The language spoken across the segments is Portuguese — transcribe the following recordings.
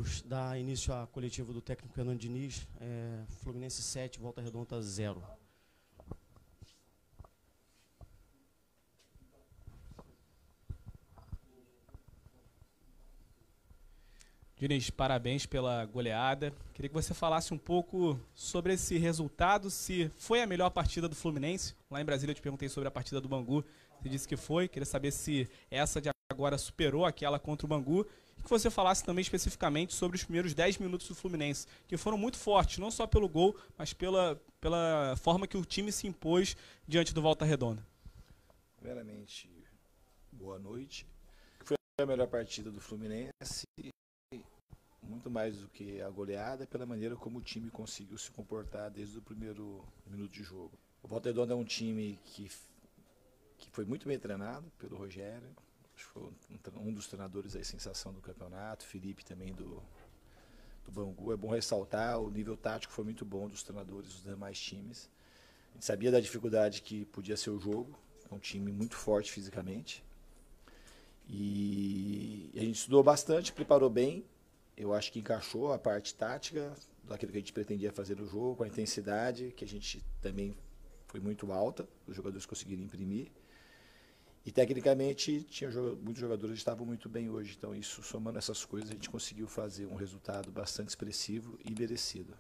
vamos dar início à coletiva do técnico Fernando Diniz. Fluminense 7, Volta Redonda 0. Diniz, parabéns pela goleada. Queria que você falasse um pouco sobre esse resultado, se foi a melhor partida do Fluminense. Lá em Brasília eu te perguntei sobre a partida do Bangu, você disse que foi. Queria saber se essa de agora superou aquela contra o Bangu. E que você falasse também especificamente sobre os primeiros 10 minutos do Fluminense, que foram muito fortes, não só pelo gol, mas pela forma que o time se impôs diante do Volta Redonda. Primeiramente, boa noite. Foi a melhor partida do Fluminense. Muito mais do que a goleada, pela maneira como o time conseguiu se comportar desde o primeiro minuto de jogo. O Volta Redonda é um time que foi muito bem treinado pelo Rogério. Acho que foi um dos treinadores aí, sensação do campeonato. Felipe também do Bangu. É bom ressaltar, o nível tático foi muito bom dos treinadores dos demais times. A gente sabia da dificuldade que podia ser o jogo. É um time muito forte fisicamente. E a gente estudou bastante, preparou bem. Eu acho que encaixou a parte tática daquilo que a gente pretendia fazer no jogo, com a intensidade, que a gente também foi muito alta, os jogadores conseguiram imprimir. E tecnicamente, muitos jogadores estavam muito bem hoje. Então, isso, somando essas coisas, a gente conseguiu fazer um resultado bastante expressivo e merecido.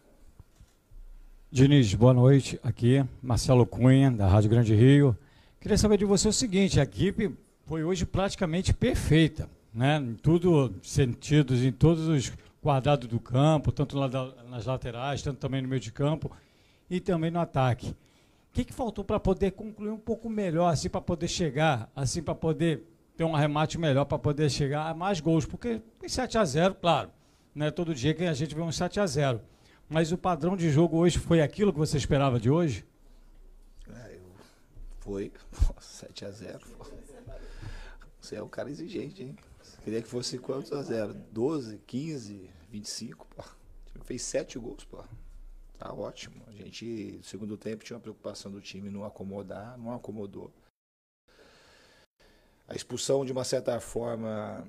Diniz, boa noite. Aqui, Marcelo Cunha, da Rádio Grande Rio. Queria saber de você o seguinte, a equipe foi hoje praticamente perfeita, né? Em todos os sentidos, em todos os quadrados do campo, tanto nas laterais, tanto também no meio de campo e também no ataque. O que faltou para poder concluir um pouco melhor, assim, para poder chegar, assim, para poder ter um arremate melhor, para poder chegar a mais gols? Porque tem 7-0, claro, né? Todo dia que a gente vê um 7-0. Mas o padrão de jogo hoje foi aquilo que você esperava de hoje? Foi 7-0. Você é um cara exigente, hein? Você queria que fosse quantos a 0? 12, 15, 25, pô. O time fez 7 gols, pô. Tá ótimo. A gente, no segundo tempo, tinha uma preocupação do time não acomodar, não acomodou. A expulsão, de uma certa forma,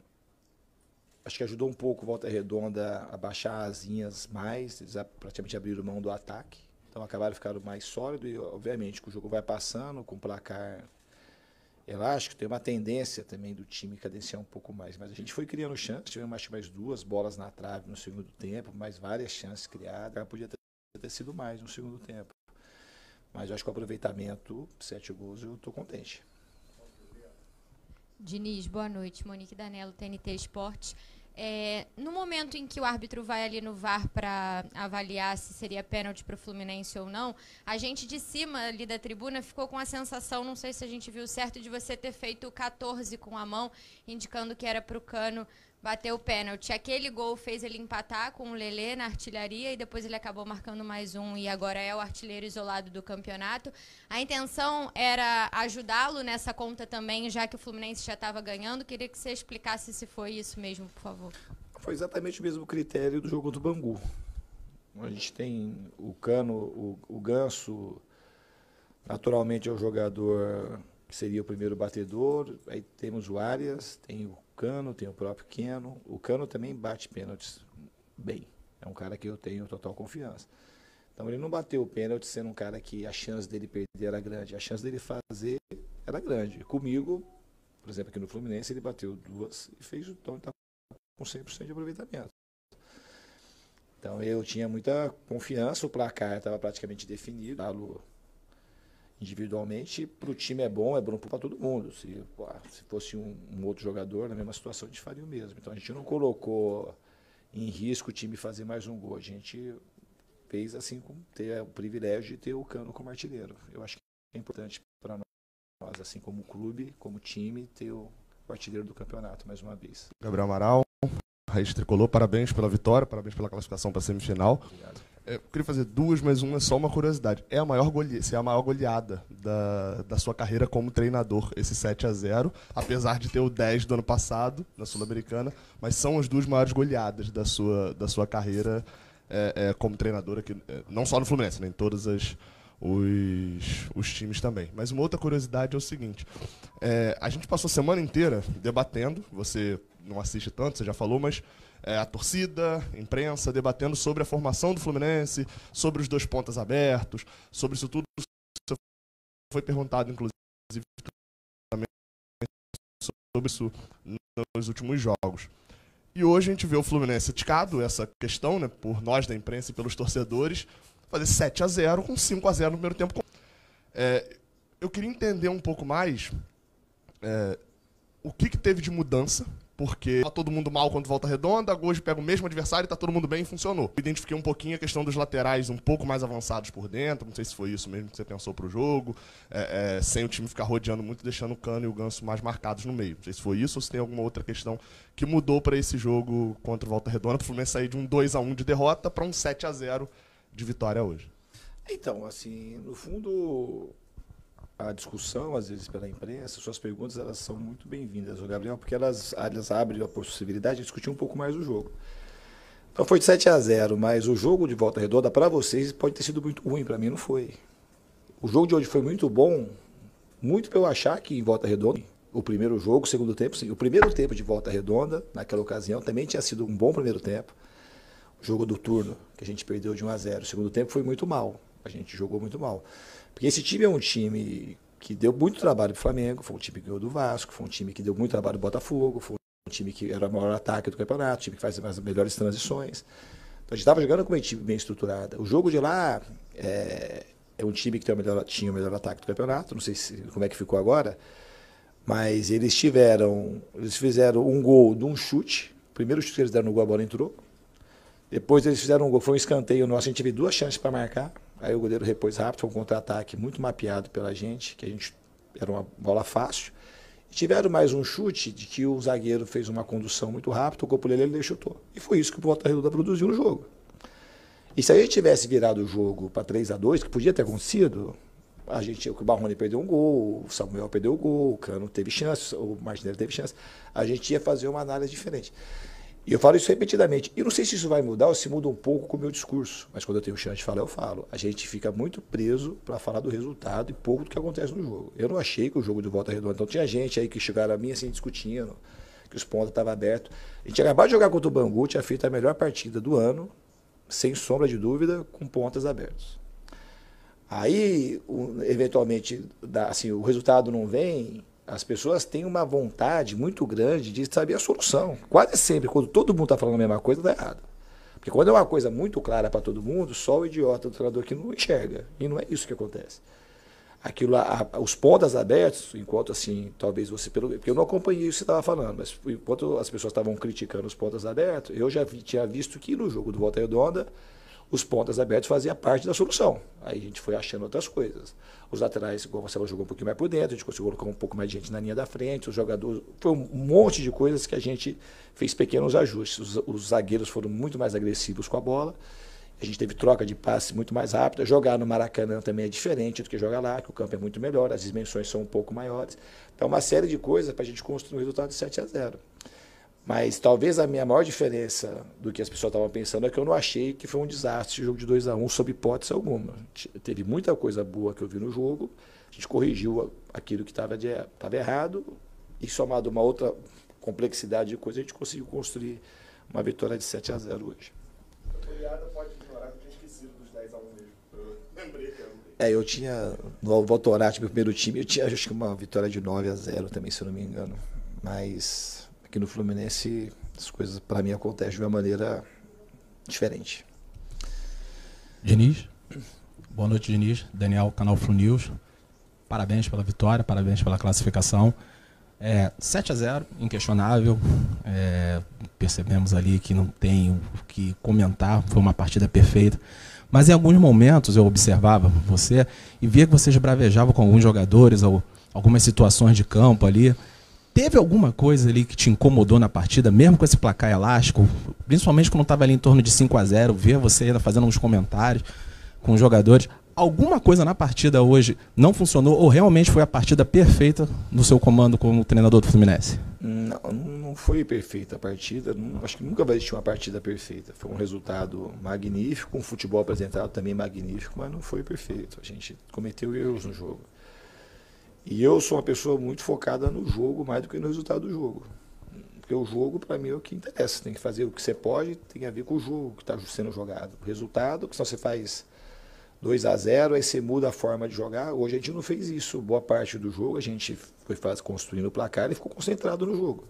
acho que ajudou um pouco o Volta Redonda a baixar as linhas mais. Eles praticamente abriram mão do ataque. Então acabaram ficando mais sólidos e, obviamente, que o jogo vai passando, com o placar elástico, tem uma tendência também do time cadenciar um pouco mais. Mas a gente foi criando chances, tivemos mais 2 bolas na trave no segundo tempo, mais várias chances criadas. Ela podia ter sido mais no segundo tempo. Mas eu acho que o aproveitamento, 7 gols, eu estou contente. Diniz, boa noite. Monique Danello, TNT Esportes. No momento em que o árbitro vai ali no VAR para avaliar se seria pênalti para o Fluminense ou não, a gente de cima ali da tribuna ficou com a sensação, não sei se a gente viu certo, de você ter feito 14 com a mão, indicando que era para o Cano bater o pênalti. Aquele gol fez ele empatar com o Lelê na artilharia e depois ele acabou marcando mais um e agora é o artilheiro isolado do campeonato. A intenção era ajudá-lo nessa conta também, já que o Fluminense já estava ganhando. Queria que você explicasse se foi isso mesmo, por favor. Foi exatamente o mesmo critério do jogo do Bangu. A gente tem o Cano, o Ganso, naturalmente é o jogador que seria o primeiro batedor. Aí temos o Arias, tem o Cano, tem o próprio Keno. O Cano também bate pênaltis bem. É um cara que eu tenho total confiança. Então ele não bateu o pênalti sendo um cara que a chance dele perder era grande. A chance dele fazer era grande. Comigo, por exemplo, aqui no Fluminense, ele bateu 2 e fez, então ele está com 100% de aproveitamento. Então eu tinha muita confiança, o placar estava praticamente definido. Individualmente, para o time é bom para todo mundo. Se fosse um outro jogador na mesma situação, a gente faria o mesmo. Então a gente não colocou em risco o time fazer mais um gol. A gente fez assim, com ter o privilégio de ter o Cano como artilheiro. Eu acho que é importante para nós, assim como clube, como time, ter o artilheiro do campeonato mais uma vez. Gabriel Amaral, Raiz Tricolor, parabéns pela vitória, parabéns pela classificação para a semifinal. Obrigado. Eu queria fazer 2, mas uma é só uma curiosidade. É a maior goleada da sua carreira como treinador, esse 7-0, apesar de ter o 10 do ano passado, na Sul-Americana, mas são as 2 maiores goleadas da sua carreira como treinador aqui, não só no Fluminense, né, em todos os times também. Mas uma outra curiosidade é o seguinte, a gente passou a semana inteira debatendo, você não assiste tanto, você já falou, mas a torcida, imprensa, debatendo sobre a formação do Fluminense, sobre os 2 pontas abertos, sobre isso tudo. Foi perguntado, inclusive, também sobre isso nos últimos jogos. E hoje a gente vê o Fluminense ticado, essa questão, né, por nós da imprensa e pelos torcedores, fazer 7-0 com 5-0 no primeiro tempo. Eu queria entender um pouco mais o que teve de mudança, porque tá todo mundo mal contra Volta Redonda, hoje pega o mesmo adversário e tá todo mundo bem e funcionou. Eu identifiquei um pouquinho a questão dos laterais um pouco mais avançados por dentro, não sei se foi isso mesmo que você pensou pro jogo, sem o time ficar rodeando muito, deixando o Cano e o Ganso mais marcados no meio. Não sei se foi isso ou se tem alguma outra questão que mudou para esse jogo contra o Volta Redonda, para o Fluminense sair de um 2-1 de derrota para um 7-0 de vitória hoje. Então, assim, no fundo, a discussão, às vezes, pela imprensa, suas perguntas, elas são muito bem-vindas, Gabriel, porque elas abrem a possibilidade de discutir um pouco mais o jogo. Então foi de 7-0, mas o jogo de Volta Redonda, para vocês, pode ter sido muito ruim, para mim não foi. O jogo de hoje foi muito bom, muito para eu achar que em Volta Redonda, o primeiro jogo, o segundo tempo, sim, o primeiro tempo de Volta Redonda, naquela ocasião, também tinha sido um bom primeiro tempo. O jogo do turno, que a gente perdeu de 1-0, o segundo tempo foi muito mal, a gente jogou muito mal. Porque esse time é um time que deu muito trabalho para o Flamengo, foi um time que ganhou do Vasco, foi um time que deu muito trabalho do Botafogo, foi um time que era o maior ataque do campeonato, um time que faz as melhores transições. Então a gente estava jogando com uma equipe bem estruturada. O jogo de lá é um time que tinha o melhor ataque do campeonato, não sei como é que ficou agora, mas eles fizeram um gol de um chute, o primeiro chute que eles deram no gol, a bola entrou. Depois eles fizeram um gol, foi um escanteio nosso, a gente teve 2 chances para marcar. Aí o goleiro repôs rápido, foi um contra-ataque muito mapeado pela gente, era uma bola fácil. E tiveram mais um chute de que o zagueiro fez uma condução muito rápida, tocou pro ele chutou. E foi isso que o Volta Redonda produziu no jogo. E se a gente tivesse virado o jogo para 3-2, que podia ter acontecido, o Barrone perdeu um gol, o Samuel perdeu o gol, o Cano teve chance, o Martinelli teve chance, a gente ia fazer uma análise diferente. E eu falo isso repetidamente. E não sei se isso vai mudar ou se muda um pouco com o meu discurso. Mas quando eu tenho chance de falar, eu falo. A gente fica muito preso para falar do resultado e pouco do que acontece no jogo. Eu não achei que o jogo de Volta Redonda... Então tinha gente aí que chegaram a mim assim discutindo, que os pontos estavam abertos. A gente acabou de jogar contra o Bangu, tinha feito a melhor partida do ano, sem sombra de dúvida, com pontas abertos. Aí, eventualmente, assim, o resultado não vem... As pessoas têm uma vontade muito grande de saber a solução. Quase sempre, quando todo mundo está falando a mesma coisa, está errado. Porque quando é uma coisa muito clara para todo mundo, só o idiota do treinador que não enxerga. E não é isso que acontece. Aquilo, os pontas abertos, enquanto assim, talvez você... Porque eu não acompanhei isso que você estava falando, mas enquanto as pessoas estavam criticando os pontas abertos, eu já tinha visto que no jogo do Volta Redonda, os pontas abertos faziam parte da solução. Aí a gente foi achando outras coisas. Os laterais, igual o Marcelo jogou um pouquinho mais por dentro, a gente conseguiu colocar um pouco mais de gente na linha da frente, os jogadores... Foi um monte de coisas que a gente fez pequenos ajustes. Os zagueiros foram muito mais agressivos com a bola, a gente teve troca de passe muito mais rápida. Jogar no Maracanã também é diferente do que jogar lá, que o campo é muito melhor, as dimensões são um pouco maiores. Então, uma série de coisas para a gente construir um resultado de 7-0. Mas talvez a minha maior diferença do que as pessoas estavam pensando é que eu não achei que foi um desastre o jogo de 2-1, sob hipótese alguma. Teve muita coisa boa que eu vi no jogo, a gente corrigiu aquilo que estava errado e, somado uma outra complexidade de coisa, a gente conseguiu construir uma vitória de 7-0 hoje. A goleada pode ignorar, eu tinha esquecido dos 10-1 mesmo. Eu lembrei que era eu tinha, no Votorati, meu primeiro time, eu tinha acho que uma vitória de 9-0 também, se eu não me engano. Mas... Aqui no Fluminense, as coisas, para mim, acontecem de uma maneira diferente. Diniz, boa noite, Diniz. Daniel, canal Flu News. Parabéns pela vitória, parabéns pela classificação. 7-0, inquestionável. Percebemos ali que não tem o que comentar, foi uma partida perfeita. Mas em alguns momentos eu observava você e via que você esbravejava com alguns jogadores, ou algumas situações de campo ali. Teve alguma coisa ali que te incomodou na partida, mesmo com esse placar elástico, principalmente quando estava ali em torno de 5-0, ver você ainda fazendo uns comentários com os jogadores? Alguma coisa na partida hoje não funcionou ou realmente foi a partida perfeita no seu comando como treinador do Fluminense? Não foi perfeita a partida, acho que nunca vai existir uma partida perfeita. Foi um resultado magnífico, um futebol apresentado também magnífico, mas não foi perfeito. A gente cometeu erros no jogo. E eu sou uma pessoa muito focada no jogo, mais do que no resultado do jogo. Porque o jogo, para mim, é o que interessa. Tem que fazer o que você pode, tem a ver com o jogo que está sendo jogado. O resultado, que senão você faz 2-0, aí você muda a forma de jogar. Hoje a gente não fez isso. Boa parte do jogo a gente foi construindo o placar e ficou concentrado no jogo.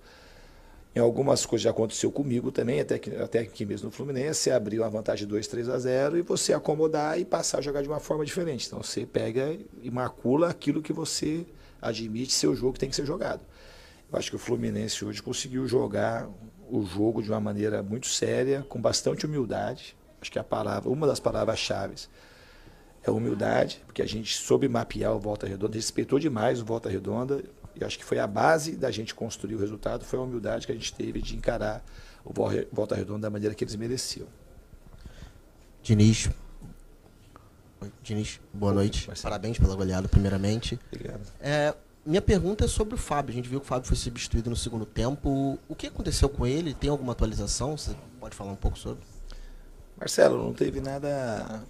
Em algumas coisas já aconteceu comigo também, até aqui mesmo no Fluminense, você abriu uma vantagem de 2-3-0 e você acomodar e passar a jogar de uma forma diferente. Então você pega e macula aquilo que você admite ser o jogo que tem que ser jogado. Eu acho que o Fluminense hoje conseguiu jogar o jogo de uma maneira muito séria, com bastante humildade. Acho que uma das palavras-chave é humildade, porque a gente soube mapear o Volta Redonda, respeitou demais o Volta Redonda. E acho que foi a base da gente construir o resultado, foi a humildade que a gente teve de encarar o Volta Redonda da maneira que eles mereciam. Diniz, boa noite. Parabéns pela goleada, primeiramente. Obrigado. Minha pergunta é sobre o Fábio. A gente viu que o Fábio foi substituído no segundo tempo. O que aconteceu com ele? Tem alguma atualização? Você pode falar um pouco sobre? Marcelo, não teve nada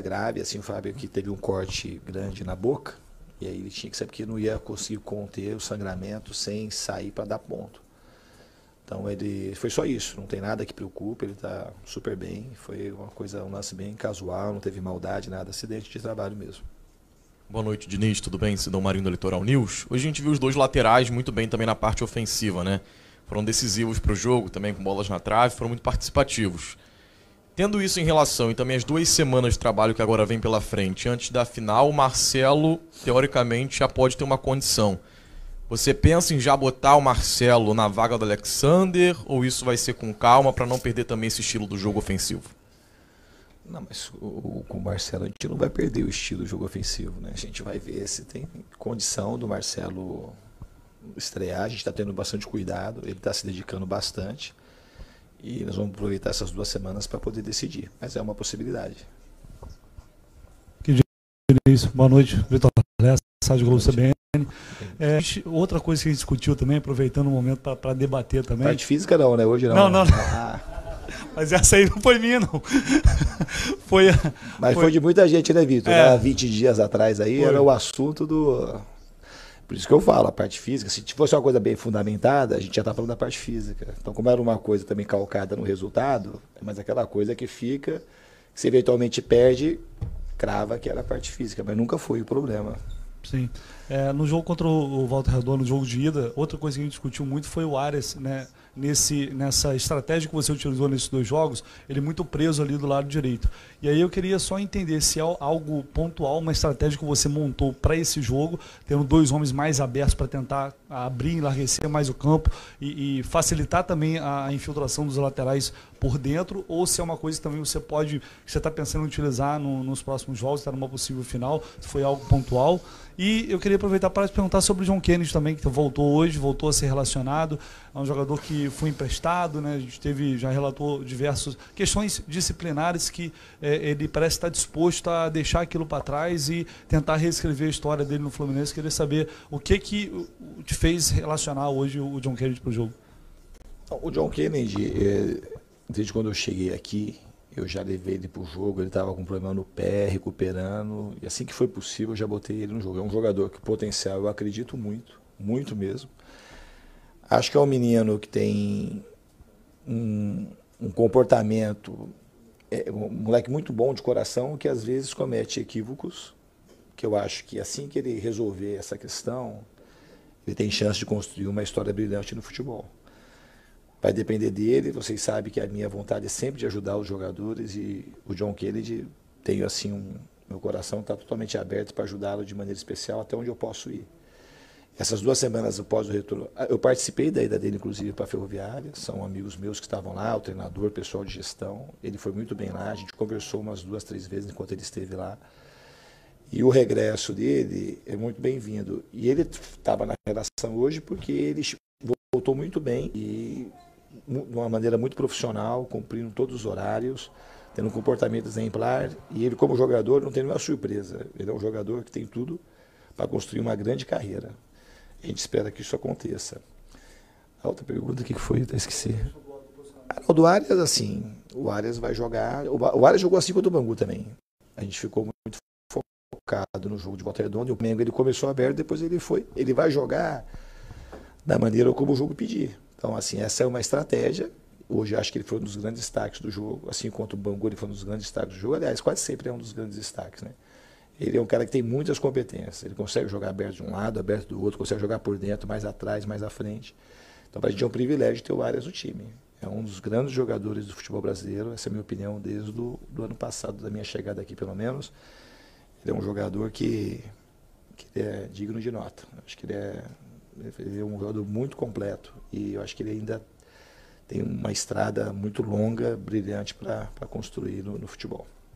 grave. Assim, o Fábio que teve um corte grande na boca. E aí ele tinha que saber que não ia conseguir conter o sangramento sem sair para dar ponto. Então foi só isso, não tem nada que preocupe, ele está super bem. Foi um lance bem casual, não teve maldade, nada, acidente de trabalho mesmo. Boa noite, Diniz, tudo bem? Sidão Marinho do Litoral News. Hoje a gente viu os dois laterais muito bem também na parte ofensiva, né? Foram decisivos para o jogo, também com bolas na trave, foram muito participativos. Tendo isso em relação e também as 2 semanas de trabalho que agora vem pela frente, antes da final, o Marcelo, teoricamente, já pode ter uma condição. Você pensa em já botar o Marcelo na vaga do Alexander ou isso vai ser com calma para não perder também esse estilo do jogo ofensivo? Não, mas com o Marcelo a gente não vai perder o estilo do jogo ofensivo, né? A gente vai ver se tem condição do Marcelo estrear, a gente está tendo bastante cuidado, ele está se dedicando bastante. E nós vamos aproveitar essas 2 semanas para poder decidir. Mas é uma possibilidade. Boa noite, Vitor Lessa, Rádio Globo CBN. Outra coisa que a gente discutiu também, aproveitando o momento para debater também. Parte física não, né? Hoje não. Não. Mas essa aí não foi minha, não. Mas foi de muita gente, né, Vitor? Há 20 dias atrás aí era o assunto do... Por isso que eu falo, a parte física, se fosse uma coisa bem fundamentada, a gente já está falando da parte física. Então, como era uma coisa também calcada no resultado, mas aquela coisa que fica, que se eventualmente perde, crava que era a parte física, mas nunca foi o problema. Sim. No jogo contra o Volta Redonda, no jogo de ida, outra coisa que a gente discutiu muito foi o Arias, né? Nessa estratégia que você utilizou nesses 2 jogos, ele muito preso ali do lado direito. E aí eu queria só entender se é algo pontual, uma estratégia que você montou para esse jogo, tendo 2 homens mais abertos para tentar abrir e enlarguecer mais o campo e facilitar também a infiltração dos laterais por dentro, ou se é uma coisa que também você está pensando em utilizar nos próximos jogos, está numa possível final, se foi algo pontual. E eu queria aproveitar para te perguntar sobre o John Kennedy também, que voltou hoje, voltou a ser relacionado. É um jogador que foi emprestado, né? A gente já relatou diversas questões disciplinares que ele parece estar disposto a deixar aquilo para trás e tentar reescrever a história dele no Fluminense. Queria saber o que te fez relacionar hoje o John Kennedy para o jogo. O John Kennedy, desde quando eu cheguei aqui, eu já levei ele para o jogo, ele estava com problema no pé, recuperando, e assim que foi possível eu já botei ele no jogo. É um jogador que potencial eu acredito muito, muito mesmo. Acho que é um menino que tem um comportamento, um moleque muito bom de coração, que às vezes comete equívocos, que eu acho que assim que ele resolver essa questão, ele tem chance de construir uma história brilhante no futebol. Vai depender dele, vocês sabem que a minha vontade é sempre de ajudar os jogadores e o John Kennedy, tenho assim, meu coração está totalmente aberto para ajudá-lo de maneira especial até onde eu posso ir. Essas 2 semanas após o retorno, eu participei da ida dele inclusive para a Ferroviária, são amigos meus que estavam lá, o treinador, o pessoal de gestão, ele foi muito bem lá, a gente conversou umas 2, 3 vezes enquanto ele esteve lá. E o regresso dele é muito bem-vindo. E ele estava na relação hoje porque ele voltou muito bem e de uma maneira muito profissional, cumprindo todos os horários, tendo um comportamento exemplar. E ele, como jogador, não tem nenhuma surpresa. Ele é um jogador que tem tudo para construir uma grande carreira. A gente espera que isso aconteça. A outra pergunta, o que foi? Eu esqueci. O do Arias, assim, o Arias vai jogar... O Arias jogou assim contra o Bangu também. A gente ficou muito focado no jogo de Volta Redonda. E o Mengo, ele começou aberto, depois ele vai jogar da maneira como o jogo pedir. Então, assim, essa é uma estratégia. Hoje acho que ele foi um dos grandes destaques do jogo, assim quanto o Bangu ele foi um dos grandes destaques do jogo. Aliás, quase sempre é um dos grandes destaques, né? Ele é um cara que tem muitas competências. Ele consegue jogar aberto de um lado, aberto do outro, consegue jogar por dentro, mais atrás, mais à frente. Então, para a gente é um privilégio ter o Arias no time. É um dos grandes jogadores do futebol brasileiro, essa é a minha opinião desde do ano passado, da minha chegada aqui pelo menos. Ele é um jogador que é digno de nota. Acho que ele é um jogador muito completo e eu acho que ele ainda tem uma estrada muito longa, brilhante para construir no futebol.